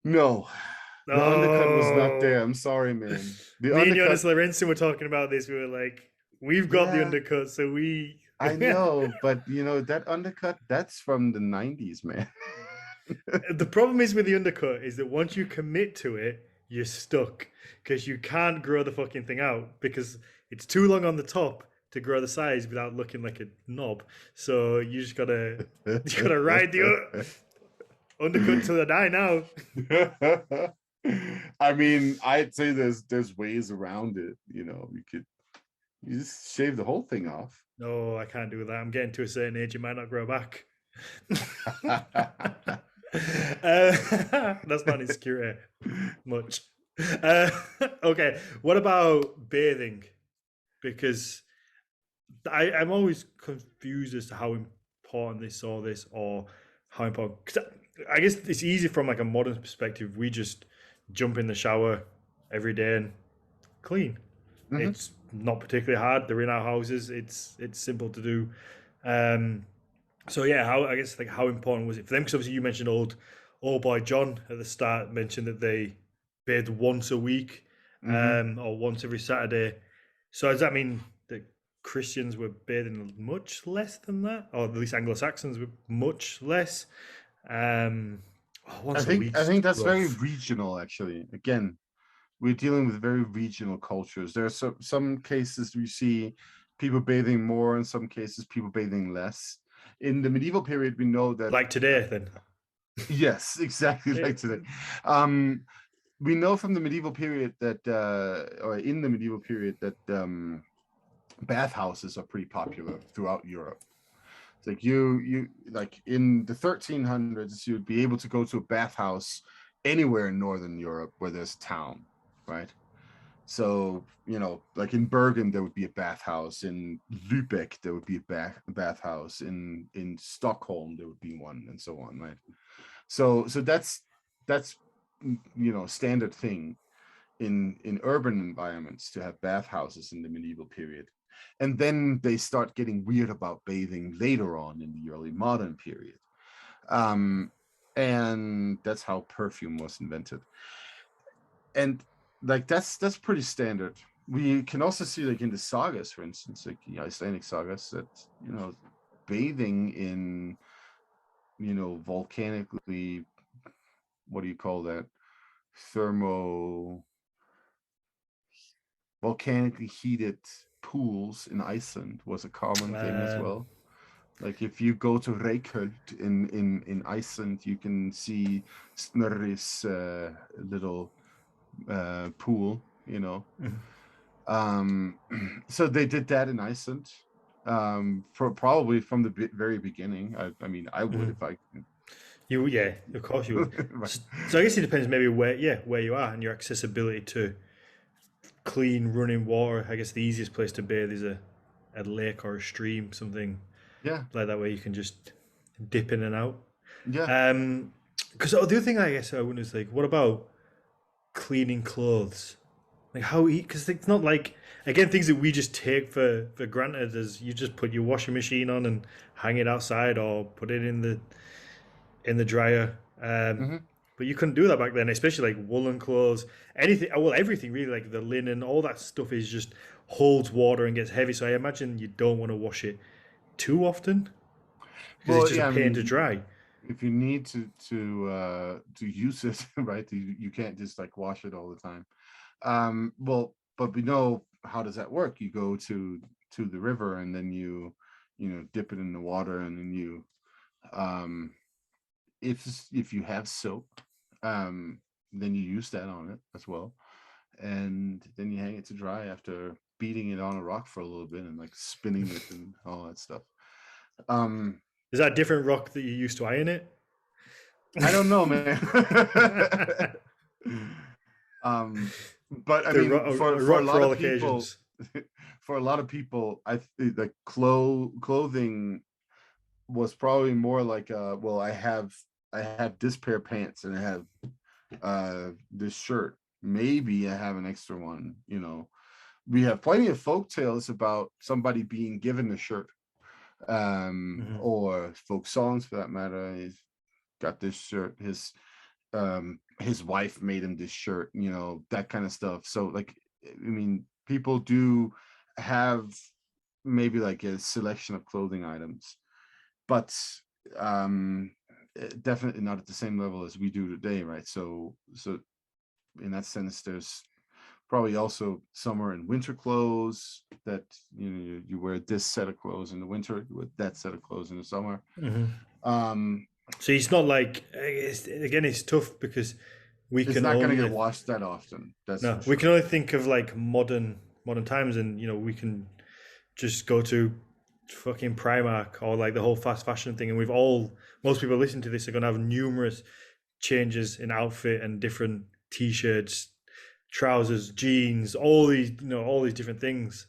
No. The undercut was not there. I'm sorry, man. Me and Jonas Lorenzen were talking about this. We were like, we've got the undercut, so we... I know, but that undercut, that's from the 90s, man. The problem is with the undercut is that once you commit to it, you're stuck, because you can't grow the fucking thing out because it's too long on the top to grow the sides without looking like a knob. So you just gotta ride the undercut till I die now. I mean, I'd say there's ways around it. You just shave the whole thing off. No, I can't do that. I'm getting to a certain age; it might not grow back. That's not insecure much. Okay, what about bathing? Because I'm always confused as to how important they saw this, or how important. Cause I guess it's easy from like a modern perspective. We just jump in the shower every day and clean. Hmm. It's not particularly hard. They're in our houses. It's simple to do. Um, so yeah, how I guess like how important was it for them? Because obviously you mentioned old boy John at the start mentioned that they bathed once a week, Hmm. or once every Saturday. So does that mean that Christians were bathing much less than that, or at least Anglo Saxons were much less? Um, I once a think I week's think that's very rough. regional, actually. Again, we're dealing with very regional cultures. There are some cases we see people bathing more, in some cases people bathing less. In the medieval period, we know that Like today, then. yes, exactly Yeah. like today. Um, we know from the medieval period that, or in the medieval period, that bathhouses are pretty popular throughout Europe. It's like you like in the 1300s, you'd be able to go to a bathhouse anywhere in Northern Europe where there's a town, right? So, like in Bergen, there would be a bathhouse. In Lübeck, there would be a bathhouse. In Stockholm, there would be one, and so on, right? So that's standard thing in urban environments to have bathhouses in the medieval period. And then they start getting weird about bathing later on in the early modern period. Um, and that's how perfume was invented. And like that's pretty standard. We can also see like in the sagas, for instance, like the Icelandic sagas, that bathing in volcanically, what do you call that, thermo volcanically heated pools in Iceland was a common thing as Um, well. Like if you go to Reykjavik in Iceland, you can see Snorri's little pool, Um, so they did that in Iceland, for probably from the very beginning. I mean, I would mhm. if I. Yeah, of course you would. Right. So I guess it depends maybe where you are and your accessibility to clean running water. I guess the easiest place to bathe is a lake or a stream, something Yeah, like that where you can just dip in and out. yeah. Because the other thing I guess I wonder is like, what about cleaning clothes? Like how because it's not like again things that we just take for granted as you just put your washing machine on and hang it outside or put it in the dryer. Hmm. But you couldn't do that back then, especially like woolen clothes, anything. Well, everything really, like the linen, all that stuff is just holds water and gets heavy. So I imagine you don't want to wash it too often because it's Well, just a yeah. I pain mean, to dry. if you need to use it, right, you can't just like wash it all the time. Well, but we know how does that work? You go to the river, and then you dip it in the water, and then you um if you have soap, um, then you use that on it as well, and then you hang it to dry after beating it on a rock for a little bit and like spinning it and all that stuff. Um, Is that a different rock that you used to iron it? I don't know, man. um, but I The mean, for a for a rock for lot all of people, occasions. for a lot of people, I think like clothing was probably more like, well, I have this pair of pants, and I have this shirt. Maybe I have an extra one. We have plenty of folk tales about somebody being given a shirt, Hmm. or folk songs for that matter. He's got this shirt. His wife made him this shirt. That kind of stuff. So like, I mean, people do have maybe like a selection of clothing items, but um definitely not at the same level as we do today, right? So in that sense, there's probably also summer and winter clothes that you wear this set of clothes in the winter, you wear that set of clothes in the summer. Hmm. um So it's not like again, it's tough because we it's can not going to get only washed that often, that's for no, we sure. can only think of like modern times, and we can just go to fucking Primark or like the whole fast fashion thing, and most people listening to this are going to have numerous changes in outfit and different t-shirts, trousers, jeans, all these different things.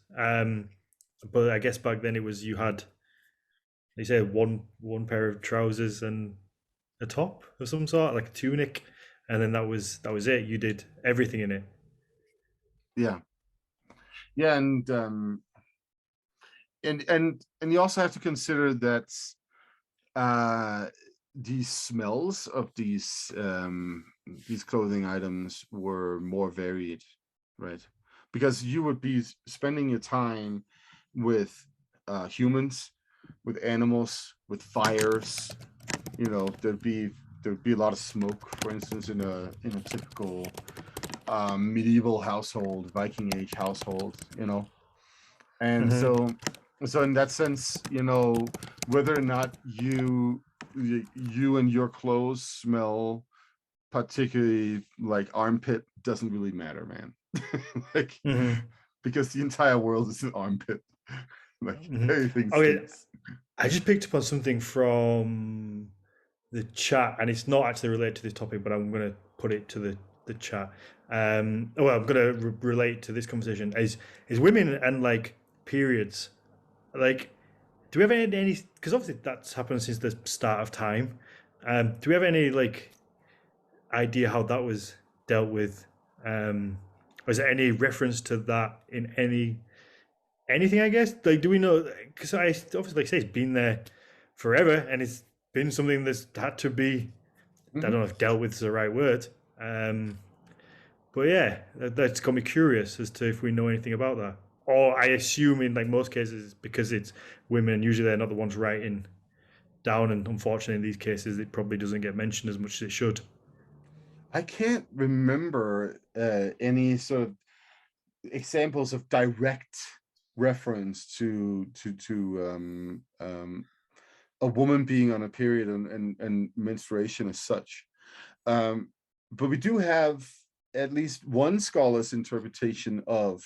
But I guess back then it was you had they said one pair of trousers and a top of some sort, like a tunic, and then that was it. You did everything in it. Yeah, Yeah, and you also have to consider that uh these smells of these clothing items were more varied, right? Because you would be spending your time with humans, with animals, with fires. You know, there'd be a lot of smoke, for instance, in a typical medieval household, Viking age household, you know. And Hmm. so in that sense, you know, whether or not you and your clothes smell particularly like armpit doesn't really matter, man. Like, Hmm. because the entire world is an armpit. Like Hmm. everything Okay, stinks. I just picked up on something from the chat, and it's not actually related to this topic, but I'm going to put it to the chat. Well, I'm going to relate to this conversation. Is women and like periods, like, do we have any? Because obviously that's happened since the start of time. Do we have any like idea how that was dealt with? Was there any reference to that in anything? I guess, like, do we know? Because I obviously, like I say, it's been there forever, and it's been something that's had to be. I don't Mhm. know if dealt with is the right word. Um, but yeah, that's got me curious as to if we know anything about that. Or I assume in like most cases, because it's women, usually they're not the ones writing down, and unfortunately in these cases it probably doesn't get mentioned as much as it should. I can't remember any sort of examples of direct reference to a woman being on a period and menstruation as such. Um, but we do have at least one scholar's interpretation of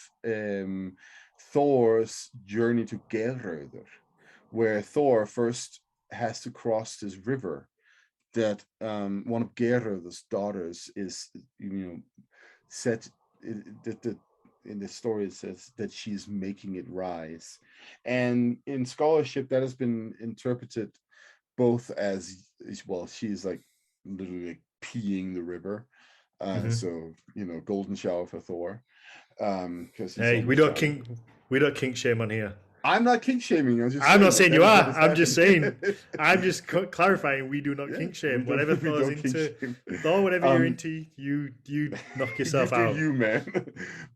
Thor's journey to Geröder, where Thor first has to cross this river that one of Geröder's daughters is, you know, said that the in the story it says that she's making it rise, and in scholarship that has been interpreted both as, well, she's like literally like peeing the river, Hmm. so you know, golden shower for Thor, because he's Hey, almost drowning. we don't kink shame on here. I'm not kink shaming, I'm just I'm not saying that saying you that is what are. is I'm just happening. saying. I'm just clarifying. We do not Yeah, kink shame. Whatever we Thor's don't kink into, shame. Thor, whatever you're um into, you knock you yourself do out. you, man.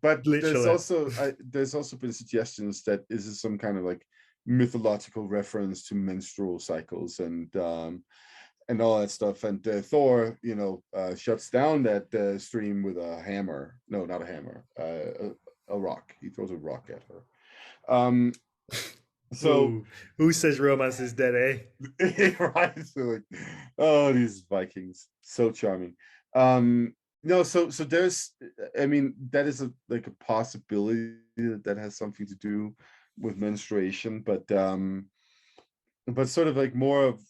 But Literally. there's also been suggestions that this is some kind of like mythological reference to menstrual cycles and all that stuff. And Thor, you know, shuts down that stream with a hammer. No, not a hammer. A rock. He throws a rock at her. Um, so Ooh, who says romance is dead, right, so like, oh, these Vikings, so charming. No, so there's, I mean, that is a like a possibility that has something to do with menstruation, but sort of like more of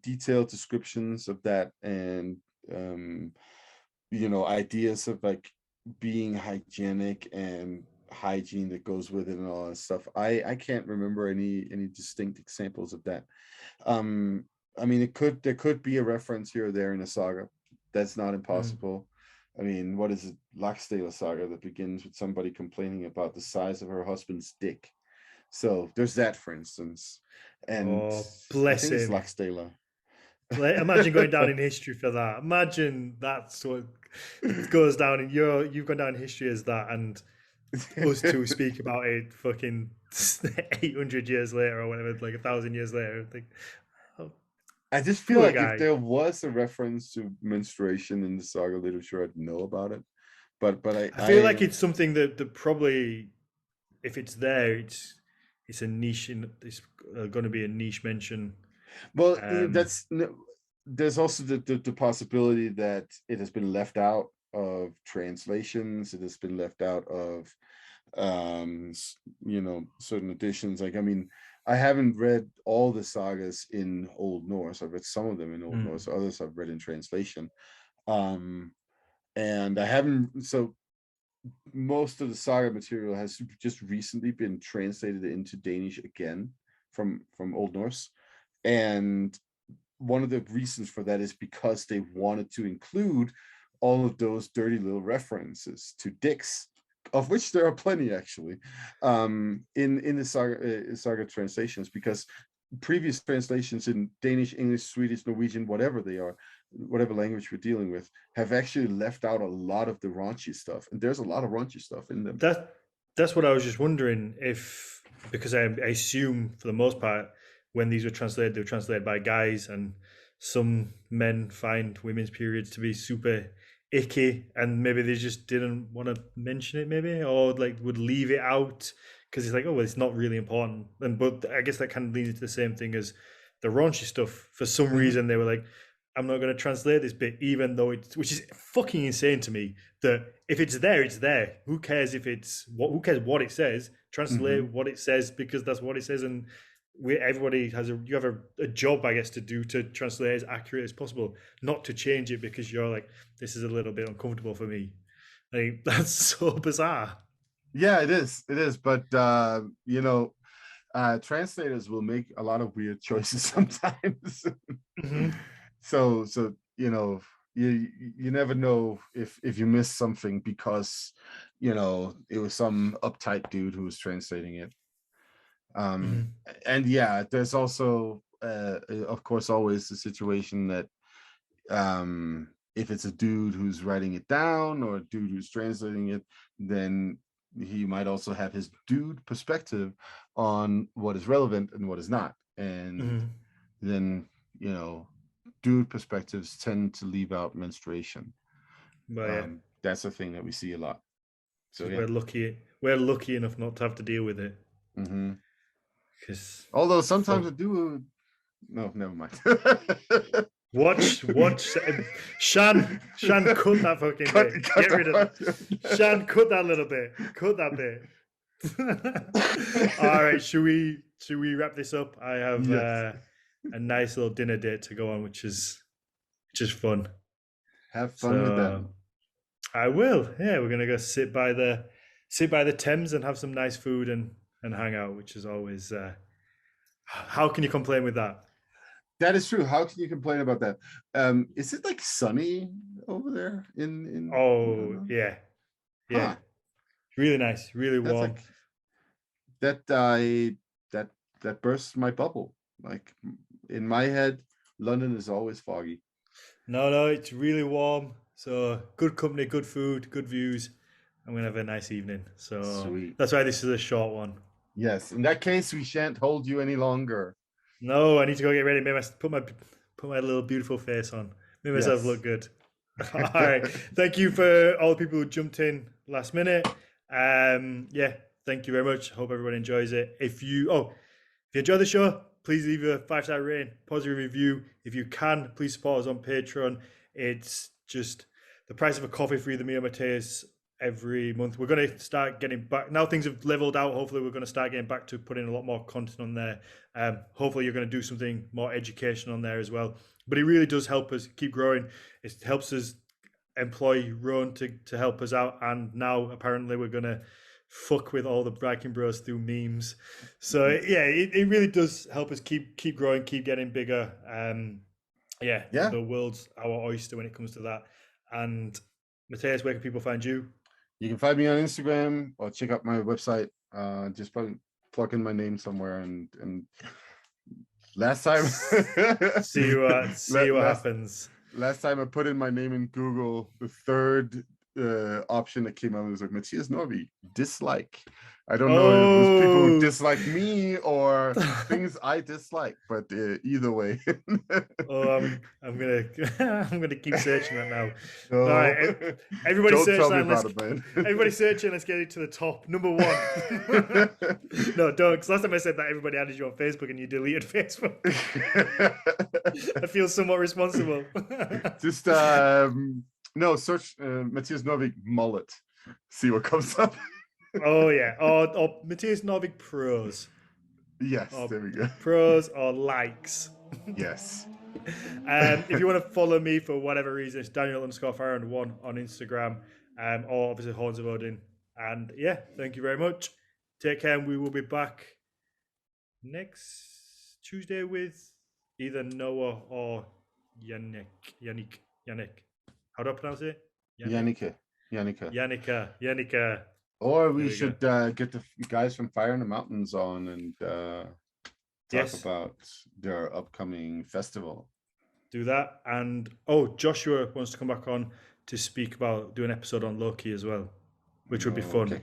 detailed descriptions of that, and um you know, ideas of like being hygienic and hygiene that goes with it and all that stuff. I can't remember any distinct examples of that. um I mean, there could be a reference here or there in a saga. That's not eh? impossible. I mean, what is it, Laxdale saga that begins with somebody complaining about the size of her husband's dick? So there's that, for instance. And Oh, I bless think it's him. Laxdale. Imagine going down in history for that. Imagine that's what goes down in you've gone down in history as that, and us two speak about it fucking 800 years later or whatever, like 1,000 years later. Like, oh, I just feel poor like if guy. there was a reference to menstruation in the saga literature, I'd know about it. But I feel like it's something that probably, if it's there, it's a niche. It's going to be a niche mention. well, Um, there's also the possibility that it has been left out of translations. It has been left out of you know, certain editions. Like, I mean, I haven't read all the sagas in Old Norse. I've read some of them in Old Norse. mm, Others I've read in translation. Um, and I haven't. So most of the saga material has just recently been translated into Danish again from Old Norse, and one of the reasons for that is because they wanted to include all of those dirty little references to dicks of which there are plenty actually, in the saga translations, because previous translations in Danish, English, Swedish, Norwegian, whatever they are, whatever language we're dealing with, have actually left out a lot of the raunchy stuff, and there's a lot of raunchy stuff in them. That's what I was just wondering if, because I assume for the most part when these were translated, they were translated by guys, and some men find women's periods to be super icky, and maybe they just didn't want to mention it, maybe, or like would leave it out because it's like, oh, well, it's not really important. And but I guess that kind of leads into the same thing as the raunchy stuff. For some reason, they were like, I'm not going to translate this bit, even though it's, which is fucking insane to me. That if it's there, it's there. Who cares if it's what? Who cares what it says? Translate what it says, because that's what it says, and everybody has you have a job, I guess, to do, to translate as accurate as possible, not to change it because you're like, this is a little bit uncomfortable for me. Like, that's so bizarre. Yeah, it is. It is. But translators will make a lot of weird choices sometimes. So you never know if you miss something because it was some uptight dude who was translating it. And yeah, there's also of course always the situation that if it's a dude who's writing it down or a dude who's translating it, then he might also have his dude perspective on what is relevant and what is not. And then, dude perspectives tend to leave out menstruation. But yeah, that's a thing that we see a lot. So yeah. We're lucky enough not to have to deal with it. Although sometimes I do. No, never mind. Watch, Shan, cut that fucking bit. Get rid of that. Shan, cut that little bit. Cut that bit. All right, should we wrap this up? I have a nice little dinner date to go on, which is fun. Have fun with that. I will. Yeah, we're gonna go sit by the Thames and have some nice food and hang out, which is always. How can you complain with that? That is true. How can you complain about that? Is it like sunny over there in yeah. Huh. Really nice, really warm. Like, that bursts my bubble. Like, in my head, London is always foggy. No, it's really warm. So good company, good food, good views. I'm gonna have a nice evening. So sweet. That's why this is a short one. Yes. In that case, we shan't hold you any longer. No, I need to go get ready. Put my little beautiful face on. Make myself look good. All right. Thank you for all the people who jumped in last minute. Thank you very much. Hope everyone enjoys it. If you enjoy the show, please leave a 5-star rating, positive review. If you can, please support us on Patreon. It's just the price of a coffee for either me or Mathias every month. We're going to start getting back now. Things have leveled out. Hopefully we're going to start getting back to putting a lot more content on there. Hopefully you're going to do something more educational on there as well, but it really does help us keep growing. It helps us employ Rowan to help us out, and now apparently we're going to fuck with all the Viking bros through memes. So yeah, it really does help us keep growing, keep getting bigger. The world's our oyster when it comes to that. And Mathias, where can people find you? You can find me on Instagram or check out my website. Just plug in my name somewhere and last time see what happens. Last time I put in my name in Google, the third option that came out was like Mathias Norvig dislike. I don't know if it was people who dislike me or things I dislike, but either way. I'm gonna keep searching that now. No. All right, everybody search that. Everybody searching. Let's get it to the top. Number 1. No, don't. Because last time I said that, everybody added you on Facebook and you deleted Facebook. I feel somewhat responsible. Just no, search Mathias Norvig mullet. See what comes up. Oh yeah, or Mathias Norvig pros. Yes, there we go. Pros or likes. Yes. If you want to follow me for whatever reason, it's Daniel_Farrand1 on Instagram, or obviously Horns of Odin. And yeah, thank you very much. Take care, and we will be back next Tuesday with either Noah or Yannick. How do I pronounce it? Yannicka. Yannicka. Or we we should get the guys from Fire in the Mountains on and talk Yes, about their upcoming festival. do that. And Joshua wants to come back on to speak about do an episode on Loki as well, which would be fun. Okay.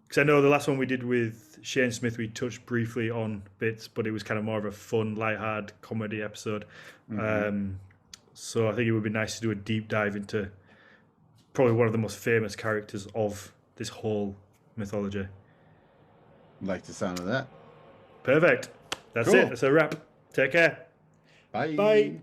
Because I know the last one we did with Shane Smith, we touched briefly on bits, but it was kind of more of a fun, light-hearted comedy episode. So I think it would be nice to do a deep dive into probably one of the most famous characters of this whole mythology. Like the sound of that. Perfect. That's Cool. it. That's a wrap. Take care. Bye. Bye.